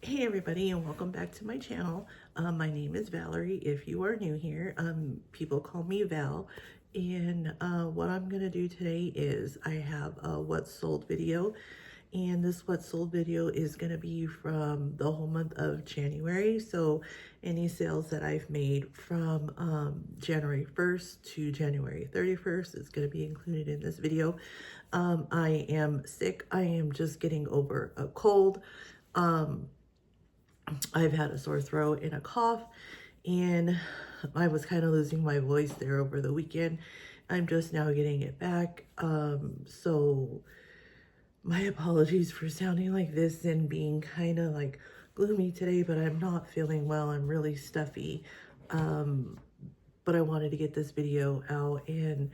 Hey everybody, and welcome back to my channel. My name is Valerie. If you are new here, people call me Val. And what I'm gonna do today is I have a what sold video, and this what sold video is gonna be from the whole month of January. So any sales that I've made from January 1st to January 31st is gonna be included in this video. I am sick. I am just getting over a cold. I've had a sore throat and a cough, and I was kind of losing my voice there over the weekend. I'm just now getting it back. So my apologies for sounding like this and being kind of like gloomy today, but I'm not feeling well. I'm really stuffy. But I wanted to get this video out and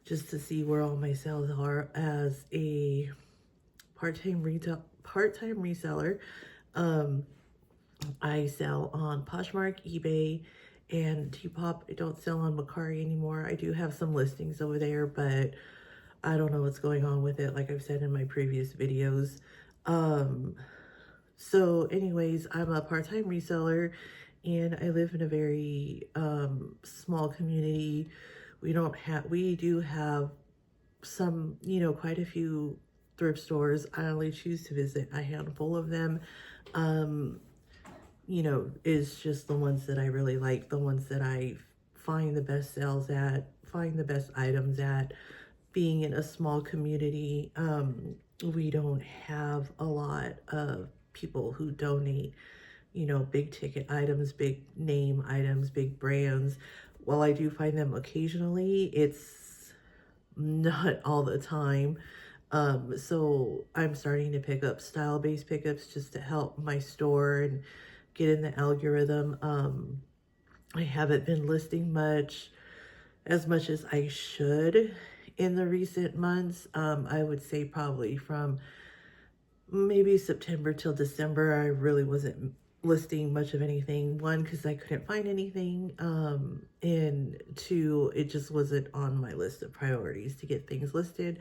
just to see where all my sales are as a part-time reseller. I sell on Poshmark, eBay, and Depop. I don't sell on Mercari anymore. I do have some listings over there, but I don't know what's going on with it, like I've said in my previous videos. So anyways, I'm a part-time reseller, and I live in a very small community. We do have some, quite a few thrift stores. I only choose to visit a handful of them. Is just the ones that I really like, the ones that I find the best sales at, find the best items at. Being in a small community, we don't have a lot of people who donate, big ticket items, big name items, big brands. While I do find them occasionally, it's not all the time. So I'm starting to pick up style-based pickups just to help my store and get in the algorithm. I haven't been listing as much as I should in the recent months. I would say probably from maybe September till December, I really wasn't listing much of anything. One, because I couldn't find anything, and two, it just wasn't on my list of priorities to get things listed.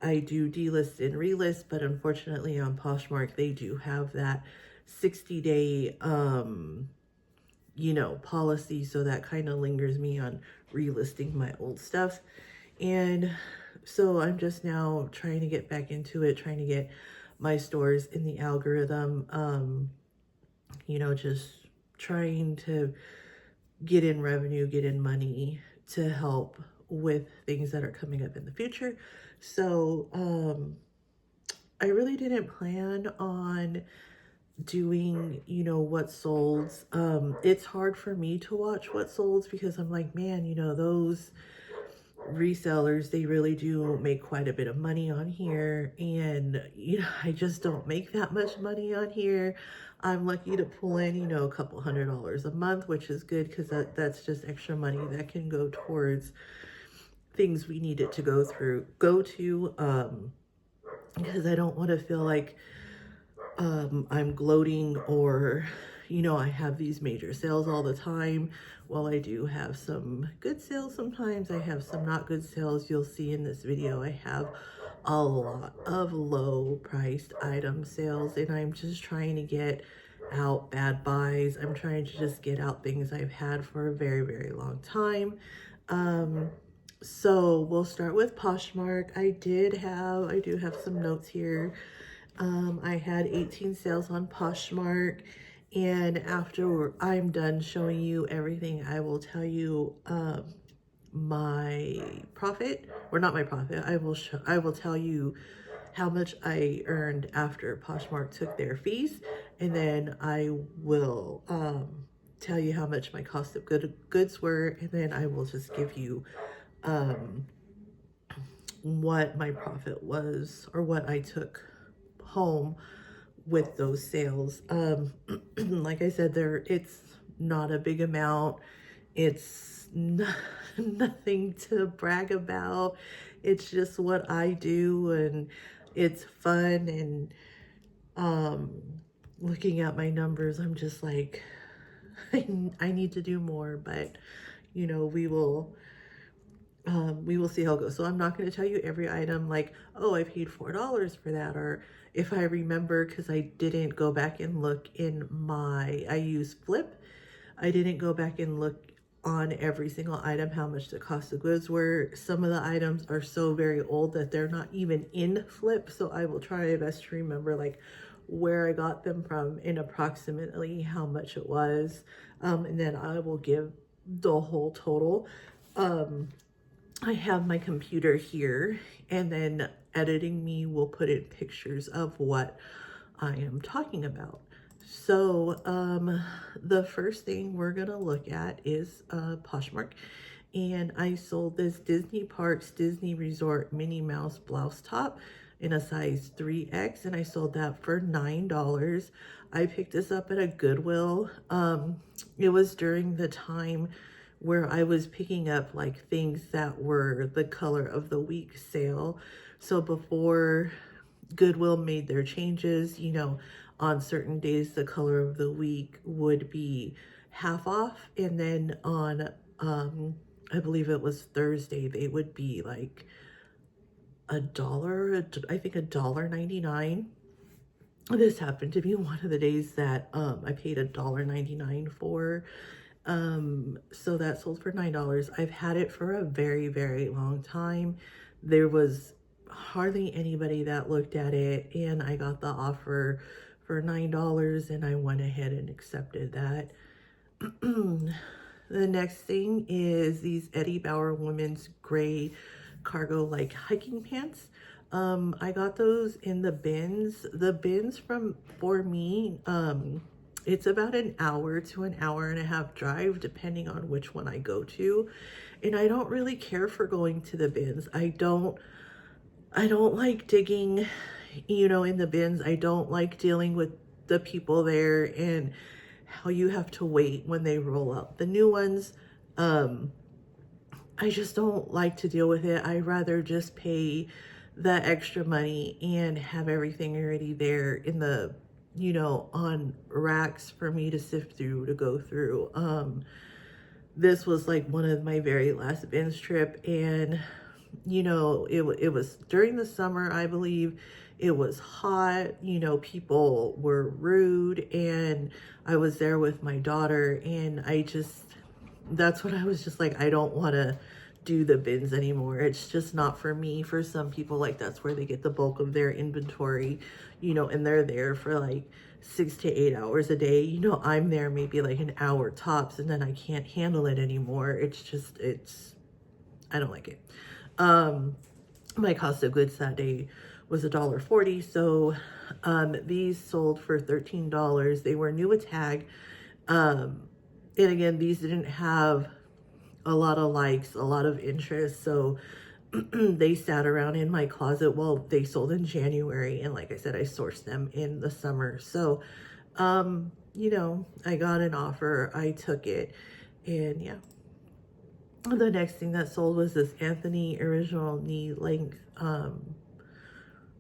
I do delist and relist, but unfortunately on Poshmark, they do have that 60-day, policy. So that kind of lingers me on relisting my old stuff. And so I'm just now trying to get back into it, trying to get my stores in the algorithm, just trying to get in revenue, get in money to help with things that are coming up in the future. So I really didn't plan on doing, what solds. It's hard for me to watch what solds because I'm like, man, those resellers, they really do make quite a bit of money on here, and I just don't make that much money on here. I'm lucky to pull in, a couple $100 a month, which is good because that's just extra money that can go towards things we need it to go to, because I don't want to feel like I'm gloating or I have these major sales all the time. While I do have some good sales, sometimes I have some not good sales. You'll see in this video I have a lot of low priced item sales, and I'm just trying to get out bad buys. I'm trying to just get out things I've had for a very, very long time. So we'll start with Poshmark. I do have some notes here. I had 18 sales on Poshmark, and after I'm done showing you everything, I will tell you my profit, or not my profit. I will tell you how much I earned after Poshmark took their fees, and then I will tell you how much my cost of goods were, and then I will just give you what my profit was, or what I took home with those sales. Like I said, it's not a big amount. It's nothing to brag about. It's just what I do, and it's fun. And looking at my numbers, I'm just like, I need to do more, but we will we will see how it goes. So I'm not going to tell you every item like, oh, I paid $4 for that, or if I remember, because I didn't go back and look in I use Flip. I didn't go back and look on every single item how much the cost of goods were. Some of the items are so very old that they're not even in Flip, so I will try my best to remember like where I got them from and approximately how much it was, and then I will give the whole total. I have my computer here, and then editing me will put in pictures of what I am talking about. So the first thing we're gonna look at is Poshmark, and I sold this Disney Parks Disney Resort Minnie Mouse blouse top in a size 3X, and I sold that for $9. I picked this up at a Goodwill. It was during the time where I was picking up like things that were the color of the week sale. So before Goodwill made their changes, you know, on certain days the color of the week would be half off, and then on I believe it was Thursday, they would be like I think $1.99. This happened to be one of the days that I paid $1.99 for. So that sold for $9. I've had it for a very, very long time. There was hardly anybody that looked at it, and I got the offer for $9, and I went ahead and accepted that. The next thing is these Eddie Bauer women's gray cargo like hiking pants. I got those in the bins. The bins for me, it's about an hour to an hour and a half drive depending on which one I go to. And I don't really care for going to the bins. I don't like digging, you know, in the bins. I don't like dealing with the people there and how you have to wait when they roll out the new ones. I just don't like to deal with it. I'd rather just pay the extra money and have everything already there in the, you know, on racks for me to sift through, to go through. This was like one of my very last bins trip, and you know, it was during the summer, I believe. It was hot, you know, people were rude, and I was there with my daughter, and that's what I was just like, I don't want to do the bins anymore. It's just not for me. For some people, like, that's where they get the bulk of their inventory, you know, and they're there for like 6 to 8 hours a day. You know, I'm there maybe like an hour tops, and then I can't handle it anymore. I don't like it. My cost of goods that day was $1.40. So these sold for $13. They were new at tag. And again, these didn't have a lot of likes, a lot of interest. So they sat around in my closet. Well, they sold in January. And like I said, I sourced them in the summer. So, you know, I got an offer. I took it. And yeah. The next thing that sold was this Anthony original knee length,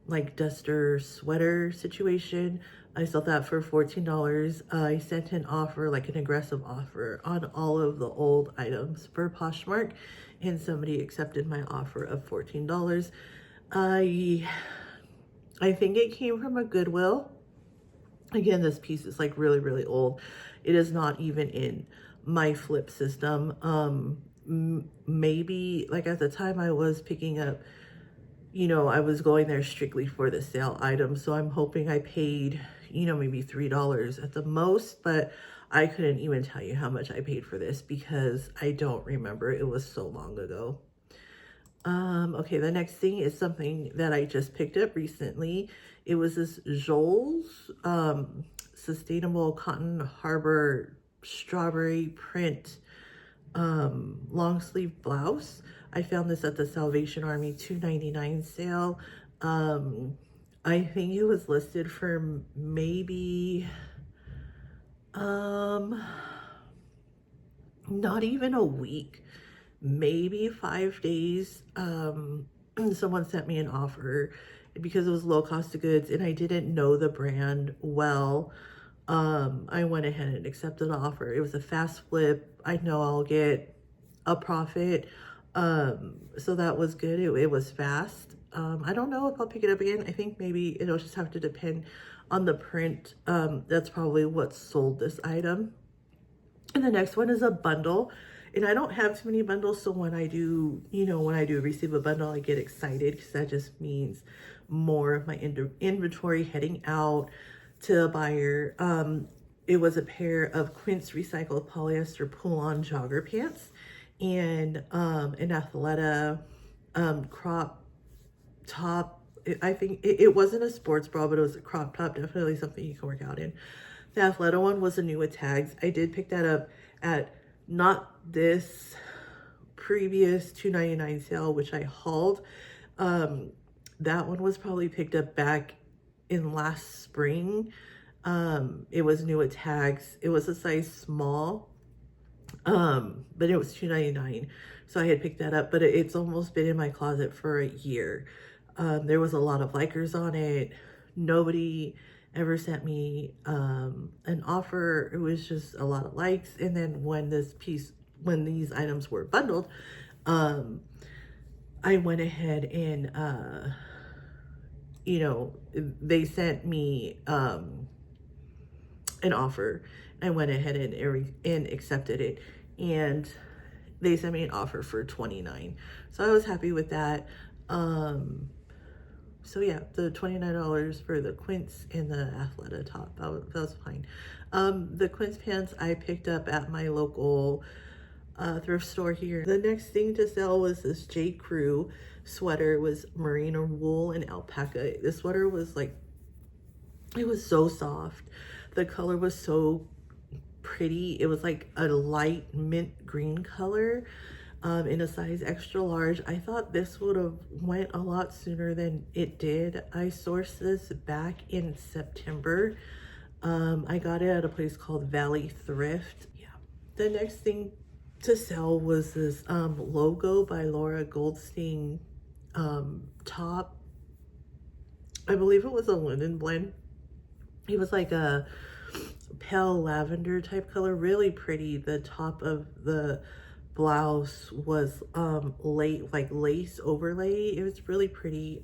like duster sweater situation. I sold that for $14. I sent an offer, like an aggressive offer, on all of the old items for Poshmark, and somebody accepted my offer of $14. I think it came from a Goodwill. Again, this piece is like really, really old. It is not even in my Flip system. Maybe like at the time I was picking up, you know, I was going there strictly for the sale items. So I'm hoping I paid, you know, maybe $3 at the most, but I couldn't even tell you how much I paid for this because I don't remember. It was so long ago. Okay, the next thing is something that I just picked up recently. It was this Joel's Sustainable Cotton Harbor Strawberry Print long sleeve blouse. I found this at the Salvation Army $2.99 sale. I think it was listed for maybe not even a week, maybe 5 days. Someone sent me an offer because it was low cost of goods and I didn't know the brand well. I went ahead and accepted the offer. It was a fast flip. I know I'll get a profit. So that was good. It was fast. I don't know if I'll pick it up again. I think maybe it'll just have to depend on the print. That's probably what sold this item. And the next one is a bundle. And I don't have too many bundles, so when I do, when I do receive a bundle, I get excited because that just means more of my inventory heading out to a buyer. It was a pair of Quince recycled polyester pull-on jogger pants and an Athleta crop top. I think it wasn't a sports bra, but it was a crop top, definitely something you can work out in. The Athleta one was a new with tags. I did pick that up at not this previous $2.99 sale, which I hauled. That one was probably picked up back in last spring. It was new with tags. It was a size small, but it was $2.99. So I had picked that up, but it's almost been in my closet for a year. There was a lot of likers on it. Nobody ever sent me an offer. It was just a lot of likes. And then when these items were bundled, I went ahead and they sent me an offer. I went ahead and accepted it, and they sent me an offer for $29. So I was happy with that. So yeah, the $29 for the Quince and the Athleta top, that was fine. The Quince pants I picked up at my local thrift store here. The next thing to sell was this J. Crew sweater. It was merino wool and alpaca. This sweater was like, it was so soft. The color was so pretty. It was like a light mint green color. In a size extra large. I thought this would have went a lot sooner than it did. I sourced this back in September. I got it at a place called Valley Thrift. Yeah. The next thing to sell was this Logo by Laura Goldstein top. I believe it was a linen blend. It was like a pale lavender type color, really pretty. The top of the blouse was like lace overlay. It was really pretty.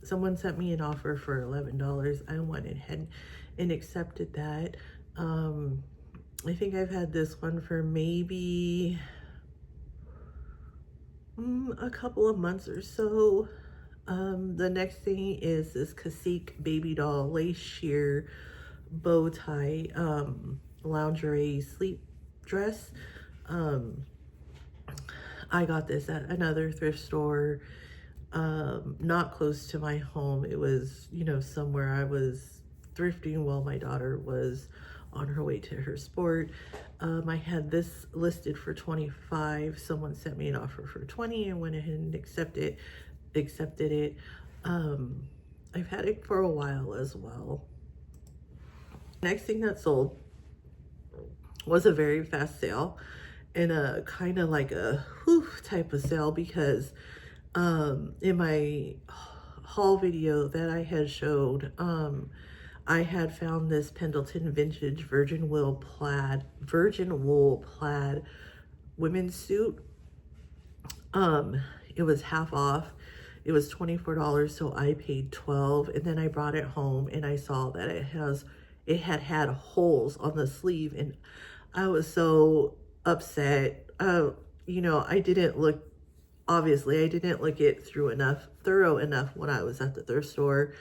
Someone sent me an offer for $11. I went ahead and accepted that. I think I've had this one for maybe a couple of months or so. The next thing is this Cacique baby doll lace sheer bow tie lingerie sleep dress. I got this at another thrift store, not close to my home. It was, somewhere I was thrifting while my daughter was on her way to her sport. I had this listed for $25. Someone sent me an offer for $20 and went ahead and accepted it. I've had it for a while as well. Next thing that sold was a very fast sale, and a kind of like a type of sale, because in my haul video that I had showed, I had found this Pendleton vintage virgin wool plaid women's suit. It was half off. It was $24, so I paid $12, and then I brought it home and I saw that it had holes on the sleeve, and I was so upset. I didn't look it thorough enough when I was at the thrift store.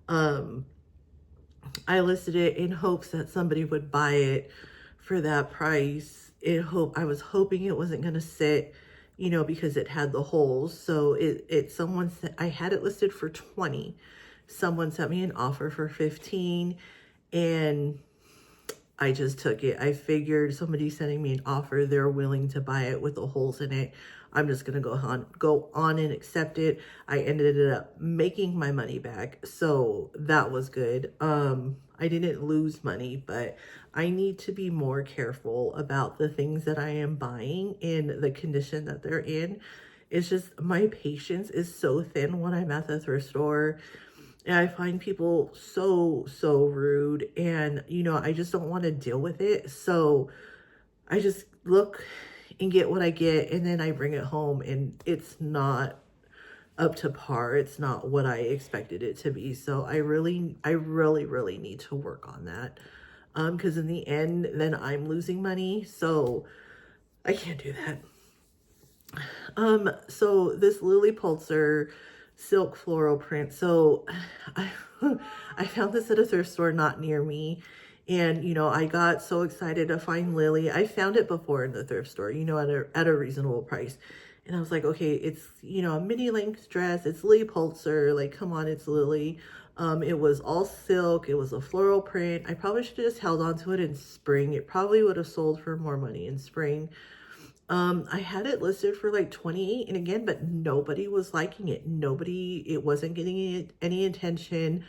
I listed it in hopes that somebody would buy it for that price. I was hoping it wasn't going to sit, because it had the holes. So I had it listed for $20. Someone sent me an offer for $15, and I just took it. I figured somebody sending me an offer, they're willing to buy it with the holes in it. I'm just going to go on and accept it. I ended up making my money back, so that was good. I didn't lose money, but I need to be more careful about the things that I am buying in the condition that they're in. It's just, my patience is so thin when I'm at the thrift store. And I find people so rude, and, I just don't want to deal with it. So I just look and get what I get, and then I bring it home and it's not up to par. It's not what I expected it to be. So I really need to work on that. Because in the end, then I'm losing money. So I can't do that. So this Lily Pulitzer silk floral print. So I, I found this at a thrift store not near me. And, you know, I got so excited to find Lily. I found it before in the thrift store, you know, at a reasonable price. And I was like, okay, it's, you know, a mini length dress. It's Lily Pulitzer. Like, come on, it's Lily. It was all silk. It was a floral print. I probably should have just held on to it in spring. It probably would have sold for more money in spring. I had it listed for like 28, and again, but nobody was liking it. It wasn't getting any attention.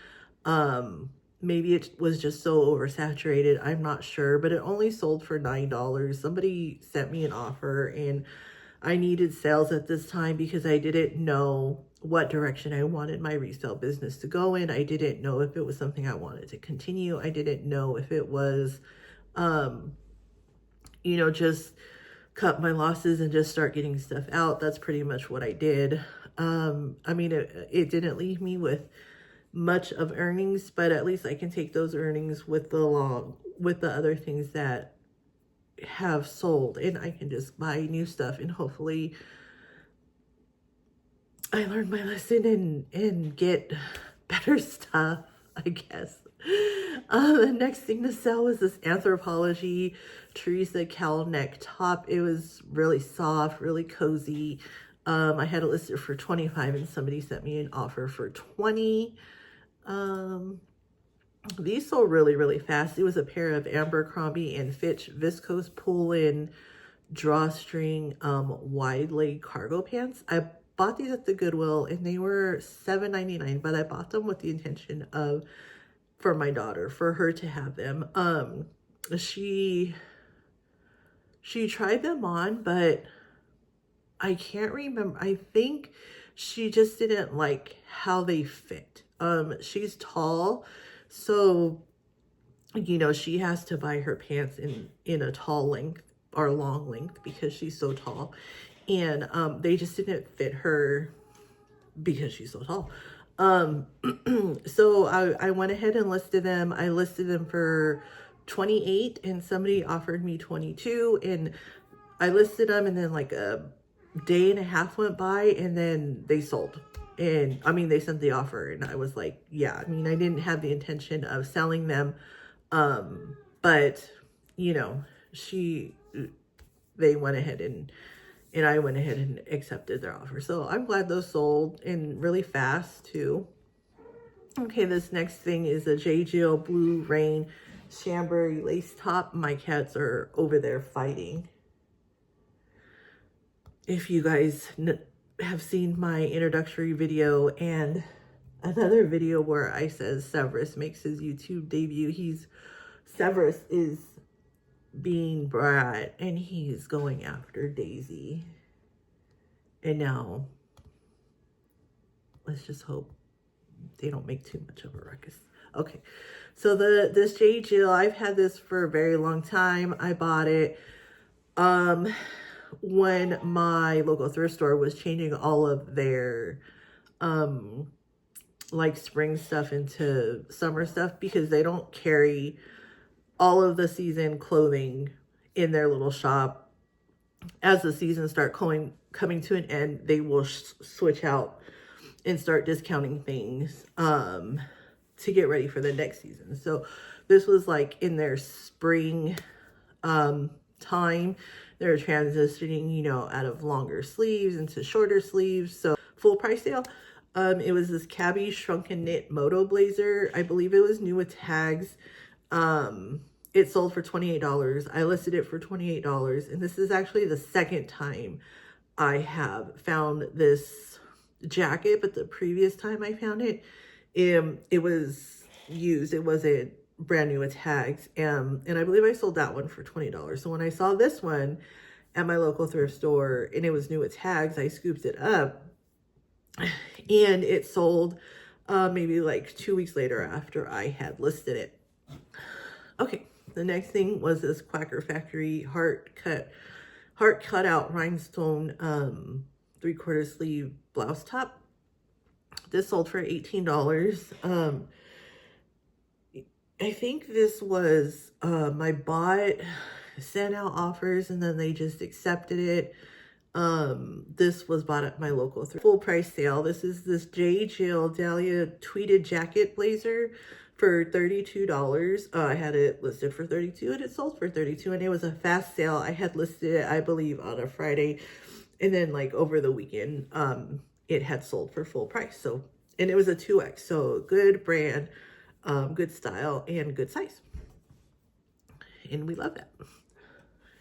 Maybe it was just so oversaturated. I'm not sure, but it only sold for $9. Somebody sent me an offer, and I needed sales at this time because I didn't know what direction I wanted my resale business to go in. I didn't know if it was something I wanted to continue. I didn't know if it was, you know, just cut my losses and just start getting stuff out. That's pretty much what I did. I mean, it didn't leave me with much of earnings, but at least I can take those earnings with the other things that have sold, and I can just buy new stuff, and hopefully I learned my lesson and get better stuff, I guess. The next thing to sell was this Anthropologie Teresa cowl neck top. It was really soft, really cozy. I had it listed for 25, and somebody sent me an offer for 20. These sold really fast. It was a pair of Abercrombie and Fitch viscose pull-in drawstring wide leg cargo pants. I bought these at the Goodwill, and they were $7.99, but I bought them with the intention of for my daughter, for her to have them. She tried them on, but I can't remember. I think she just didn't like how they fit. She's tall, so, you know, she has to buy her pants in a tall length or long length because she's so tall. And they just didn't fit her because she's so tall. So I went ahead and listed them. I listed them for 28, and somebody offered me 22, and I listed them, and then like a day and a half went by, and then they sold. And I mean, they sent the offer, and I was like, yeah, I mean, I didn't have the intention of selling them. But you know, they went ahead and I went ahead and accepted their offer. So I'm glad those sold, and really fast too. Okay, this next thing is a J. Jill Blue Rain Chambray lace top. My cats are over there fighting. If you guys have seen my introductory video and another video where I says Severus makes his YouTube debut, Severus is being Brad, and he's going after Daisy. And now let's just hope they don't make too much of a ruckus. Okay, so this J. Jill, I've had this for a very long time. I bought it when my local thrift store was changing all of their like spring stuff into summer stuff, because they don't carry all of the season clothing in their little shop. As the seasons start coming to an end, they will switch out and start discounting things to get ready for the next season. So this was like in their spring time. They're transitioning, you know, out of longer sleeves into shorter sleeves. So full price sale. It was this Cabby shrunken knit moto blazer. I believe it was new with tags. It sold for $28. I listed it for $28. And this is actually the second time I have found this jacket, but the previous time I found it, it was used. It wasn't brand new with tags. And I believe I sold that one for $20. So when I saw this one at my local thrift store and it was new with tags, I scooped it up, and it sold maybe like 2 weeks later after I had listed it. Okay, the next thing was this Quacker Factory heart cut heart cutout rhinestone 3/4 sleeve blouse top. This sold for $18. I think this was my bot sent out offers and then they just accepted it. This was bought at my local full price sale. This is this J. Jill Dahlia tweeted jacket blazer for $32. I had it listed for $32 and it sold for $32, and it was a fast sale. I had listed it, I believe, on a Friday, and then like over the weekend, it had sold for full price. So, and it was a 2X, so good brand, good style, and good size. And we love that.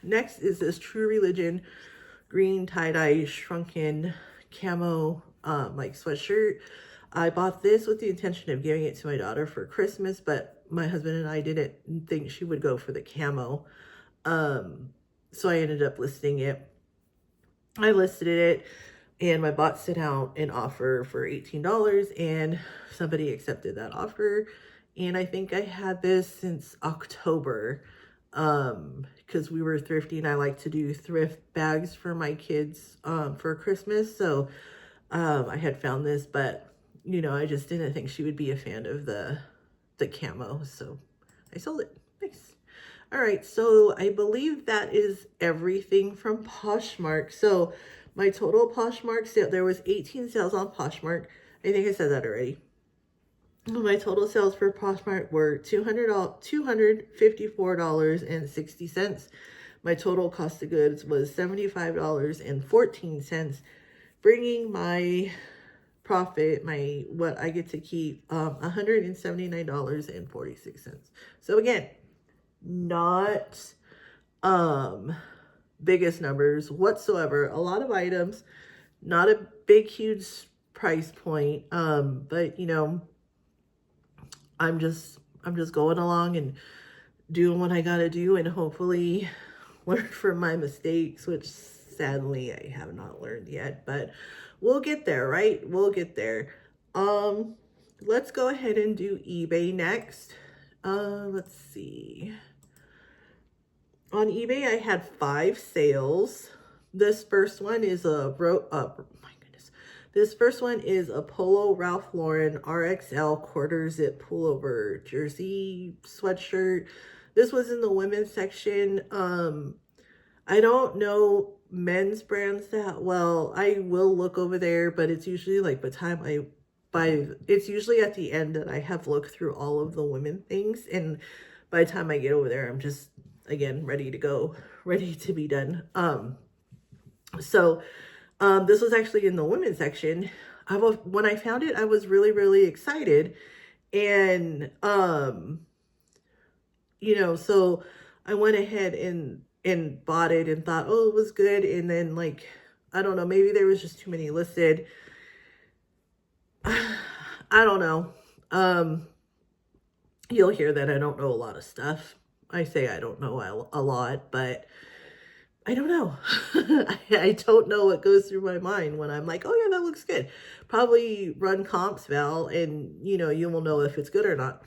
Next is this True Religion green tie-dye shrunken camo like sweatshirt. I bought this with the intention of giving it to my daughter for Christmas, but my husband and I didn't think she would go for the camo. So I ended up listing it. I listed it and my bot sent out an offer for $18 and somebody accepted that offer. And I think I had this since October because we were thrifting. I like to do thrift bags for my kids for Christmas. So I had found this, but you know, I just didn't think she would be a fan of the camo, so I sold it. Nice. All right, so I believe that is everything from Poshmark. So my total Poshmark sale, there was 18 sales on Poshmark. I think I said that already. My total sales for Poshmark were $254.60. My total cost of goods was $75.14, bringing my profit, what I get to keep, $179.46. So again, not biggest numbers whatsoever. A lot of items, not a big huge price point, but you know, I'm just going along and doing what I gotta do and hopefully learn from my mistakes, which sadly I have not learned yet, but we'll get there, right? We'll get there. Let's go ahead and do eBay next. Let's see. On eBay, I had 5 sales. This first one is this first one is a Polo Ralph Lauren RXL quarter zip pullover jersey sweatshirt. This was in the women's section. I don't know men's brands that well. I will look over there, but it's usually like by the time it's usually at the end that I have looked through all of the women things, and by the time I get over there, I'm just again ready to go, ready to be done. This was actually in the women's section. When I found it, I was really excited, and you know, so I went ahead and bought it and thought, oh, it was good, and then like, I don't know, maybe there was just too many listed. I don't know. You'll hear that I don't know a lot of stuff. I say I don't know a lot, but I don't know. I don't know what goes through my mind when I'm like, oh yeah, that looks good. Probably run comps, Val, and you know, you will know if it's good or not.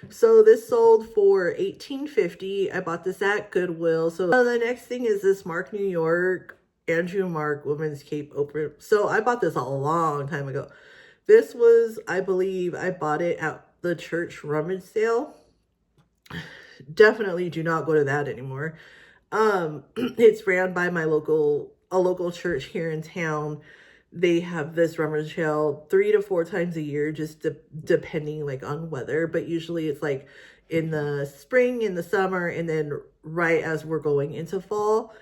So this sold for $18.50. I bought this at Goodwill. So the next thing is this Mark New York Andrew Mark women's cape open. So I bought this a long time ago. This was, I believe, I bought it at the church rummage sale. Definitely do not go to that anymore. It's ran by a local church here in town. They have this rummage sale 3 to 4 times a year, just depending like on weather, but usually it's like in the spring, in the summer, and then right as we're going into fall.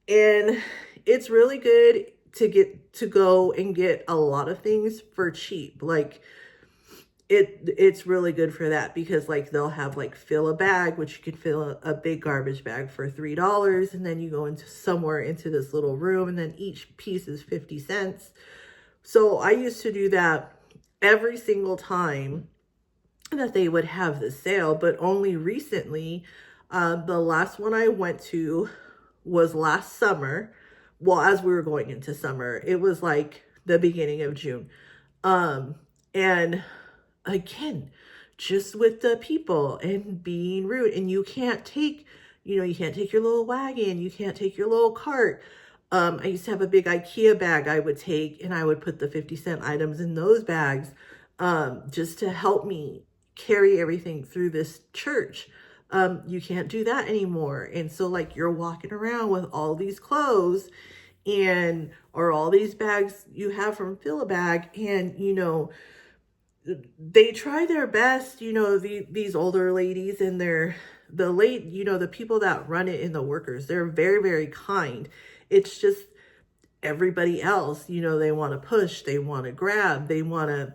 And it's really good to go and get a lot of things for cheap. Like it's really good for that, because like they'll have like fill a bag, which you can fill a big garbage bag for $3, and then you go into somewhere into this little room, and then each piece is 50 cents. So I used to do that every single time that they would have the sale, but only recently. The last one I went to was last summer. Well, as we were going into summer, it was like the beginning of June. And again, just with the people and being rude, and you can't take You know, you can't take your little wagon, you can't take your little cart. I used to have a big IKEA bag I would take, and I would put the 50-cent items in those bags, just to help me carry everything through this church. You can't do that anymore. And so like you're walking around with all these clothes and, or all these bags you have from Fill-A-Bag, and, you know, they try their best, you know, these older ladies, and you know, the people that run it and the workers, they're very, very kind. It's just everybody else, you know, they want to push, they want to grab, they want to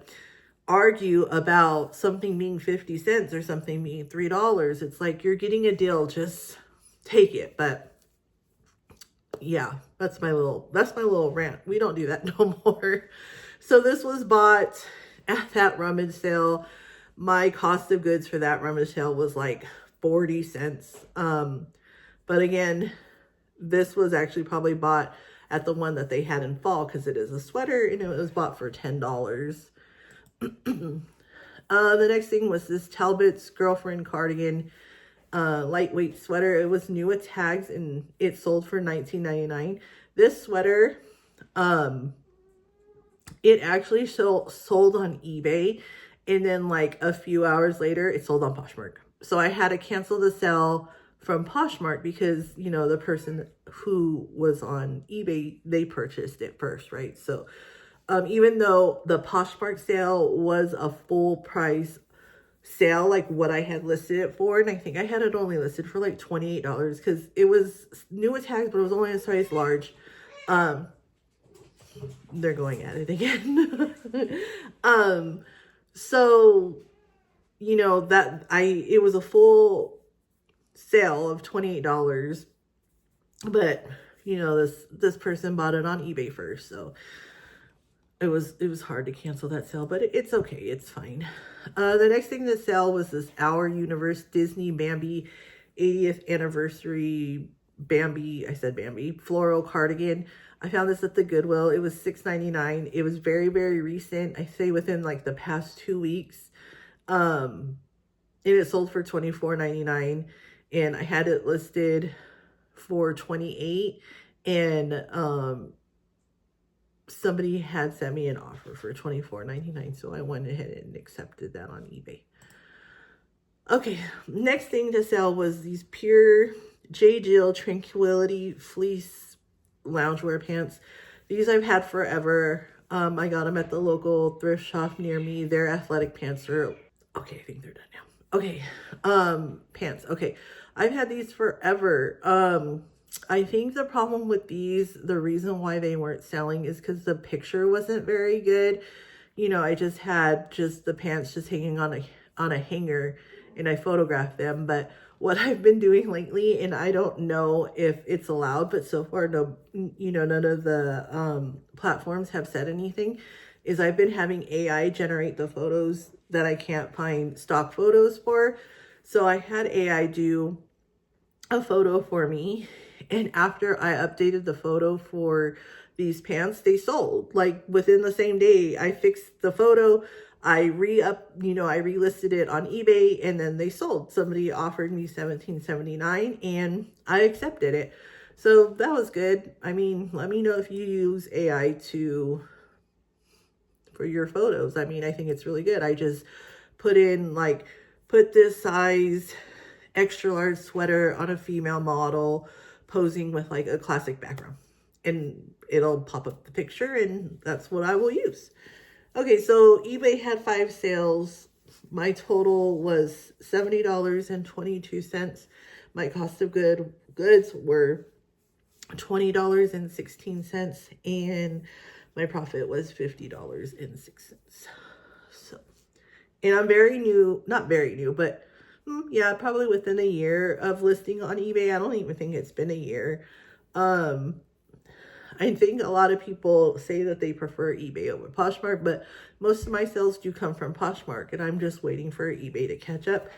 argue about something being 50 cents or something being $3. It's like, you're getting a deal, just take it. But yeah, that's my little rant. We don't do that no more. So this was bought at that rummage sale. My cost of goods for that rummage sale was like 40 cents. But again, this was actually probably bought at the one that they had in fall, because it is a sweater, and it was bought for $10. The next thing was this Talbot's Girlfriend cardigan, lightweight sweater. It was new with tags, and it sold for $19.99. This sweater, it actually sold on eBay, and then like a few hours later, it sold on Poshmark. So I had to cancel the sale from Poshmark because, you know, the person who was on eBay, they purchased it first, right? So even though the Poshmark sale was a full price sale, like what I had listed it for, and I think I had it only listed for like $28 because it was new with tags, but it was only a size large. They're going at it again. So, you know, it was a full sale of $28, but you know, this person bought it on eBay first, so it was hard to cancel that sale, but it's okay, it's fine. The next thing to sell was this Our Universe Disney Bambi 80th anniversary Bambi floral cardigan. I found this at the Goodwill. It was $6.99. It was very, very recent. I say within like the past 2 weeks. And it sold for $24.99, and I had it listed for $28, and somebody had sent me an offer for $24.99, so I went ahead and accepted that on eBay. Okay, next thing to sell was these pure J. Jill Tranquility Fleece loungewear pants. These I've had forever. I got them at the local thrift shop near me. Their athletic pants are okay. I think they're done now. Okay, pants. Okay, I've had these forever. I think the problem with these, the reason why they weren't selling is because the picture wasn't very good. You know, I just had the pants just hanging on a hanger, and I photographed them. But what I've been doing lately, and I don't know if it's allowed, but so far, no, you know, none of the platforms have said anything, is I've been having AI generate the photos that I can't find stock photos for. So I had AI do a photo for me, and after I updated the photo for these pants, they sold like within the same day. I fixed the photo, I relisted it on eBay, and then they sold. Somebody offered me $17.79, and I accepted it. So that was good. I mean, let me know if you use AI for your photos. I mean, I think it's really good. I just put this size extra large sweater on a female model posing with like a classic background, and it'll pop up the picture, and that's what I will use. Okay, so eBay had 5 sales. My total was $70.22. My cost of goods were $20.16, and my profit was $50.06. So, and I'm not very new, but yeah, probably within a year of listing on eBay. I don't even think it's been a year. I think a lot of people say that they prefer eBay over Poshmark, but most of my sales do come from Poshmark, and I'm just waiting for eBay to catch up.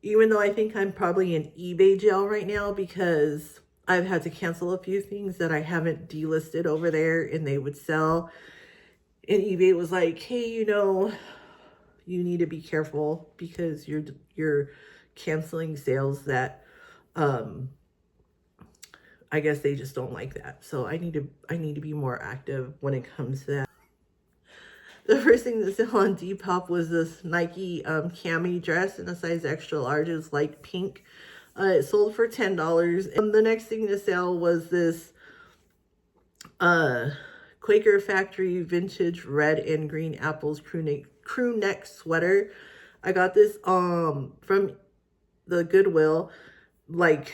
Even though I think I'm probably in eBay jail right now because I've had to cancel a few things that I haven't delisted over there and they would sell. And eBay was like, hey, you know, you need to be careful because you're canceling sales that I guess they just don't like that. So I need to be more active when it comes to that. The first thing to sell on Depop was this Nike cami dress in a size extra large. It was light pink. It sold for $10. And the next thing to sell was this Quaker Factory vintage red and green apples crew neck sweater. I got this from the Goodwill like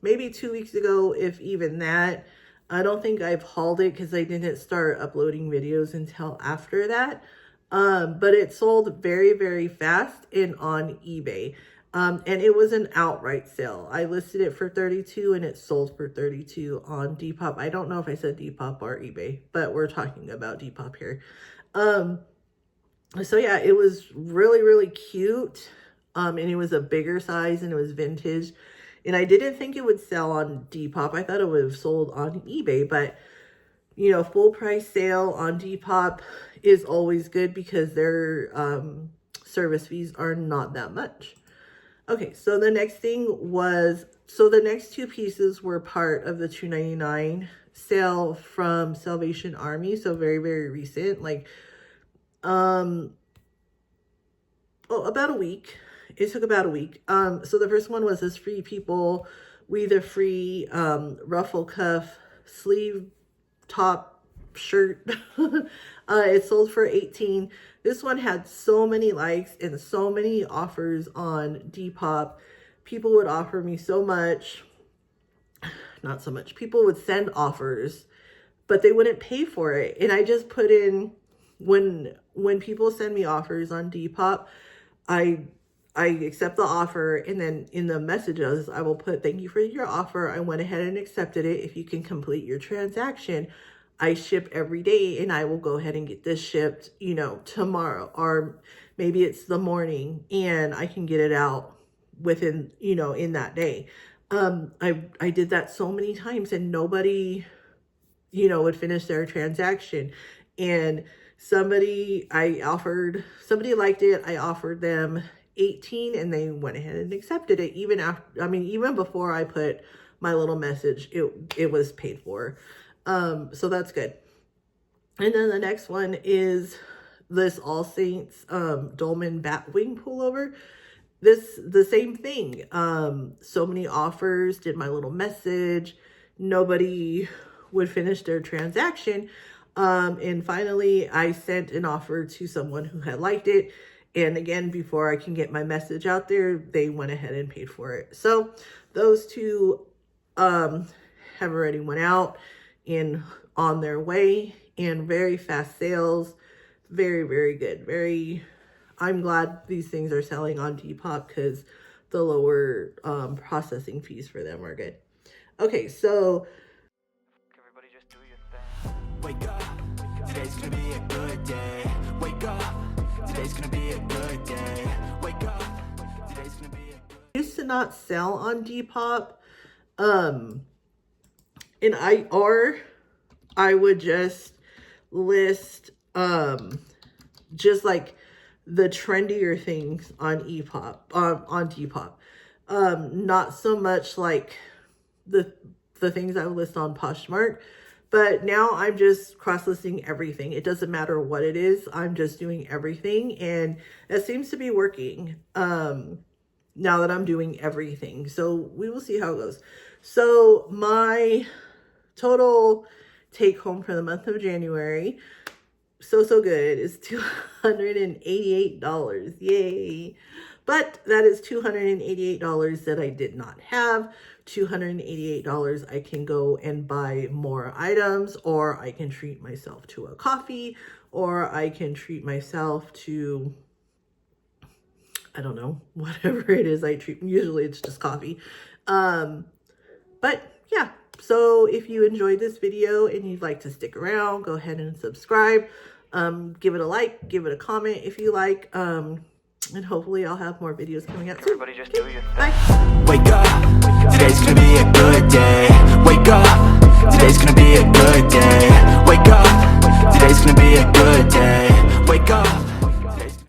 maybe 2 weeks ago, if even that. I don't think I've hauled it because I didn't start uploading videos until after that. But it sold very, very fast and on eBay. And it was an outright sale. I listed it for $32 and it sold for $32 on Depop. I don't know if I said Depop or eBay, but we're talking about Depop here. So yeah, it was really, really cute. And it was a bigger size and it was vintage. And I didn't think it would sell on Depop. I thought it would have sold on eBay, but you know, full price sale on Depop is always good because their service fees are not that much. Okay, so the next thing was, so the next two pieces were part of the $2.99 sale from Salvation Army. So very, very recent, like, about a week. It took about a week. So the first one was this Free People We the Free ruffle cuff sleeve top shirt. It sold for $18. This one had so many likes and so many offers on Depop. People would offer me so much. Not so much. People would send offers, but they wouldn't pay for it. And I just put in, when people send me offers on Depop, I accept the offer, and then in the messages, I will put, thank you for your offer. I went ahead and accepted it. If you can complete your transaction, I ship every day and I will go ahead and get this shipped, you know, tomorrow, or maybe it's the morning and I can get it out within, you know, in that day. I did that so many times and nobody, you know, would finish their transaction. And somebody liked it. I offered them $18 and they went ahead and accepted it. Even after, I mean, even before I put my little message, it was paid for. So that's good. And then the next one is this All Saints Dolman Batwing pullover. The same thing. So many offers, did my little message. Nobody would finish their transaction. And finally I sent an offer to someone who had liked it. And again, before I can get my message out there, they went ahead and paid for it. So those two have already went out and on their way, and very fast sales. Very, very good. I'm glad these things are selling on Depop because the lower processing fees for them are good. Okay, so everybody just do your thing. Wake up, today's gonna be a good day. Wake up, today's gonna be a good day. Wake up, today's gonna be a good I used to not sell on Depop. And I would just list just like the trendier things on Depop. Not so much like the things I would list on Poshmark, but now I'm just cross-listing everything. It doesn't matter what it is. I'm just doing everything, and it seems to be working now that I'm doing everything. So we will see how it goes. So my total take home for the month of January, so good, is $288. Yay. But that is $288 that I did not have. $288 I can go and buy more items, or I can treat myself to a coffee, or I can treat myself to, I don't know, whatever it is I treat. Usually it's just coffee. But yeah, so if you enjoyed this video and you'd like to stick around, go ahead and subscribe. Give it a like, give it a comment if you like. And hopefully I'll have more videos coming out soon. Everybody just do your thing. Bye. Wake up, today's gonna be a good day. Wake up, today's gonna be a good day. Wake up, today's gonna be a good day. Wake up.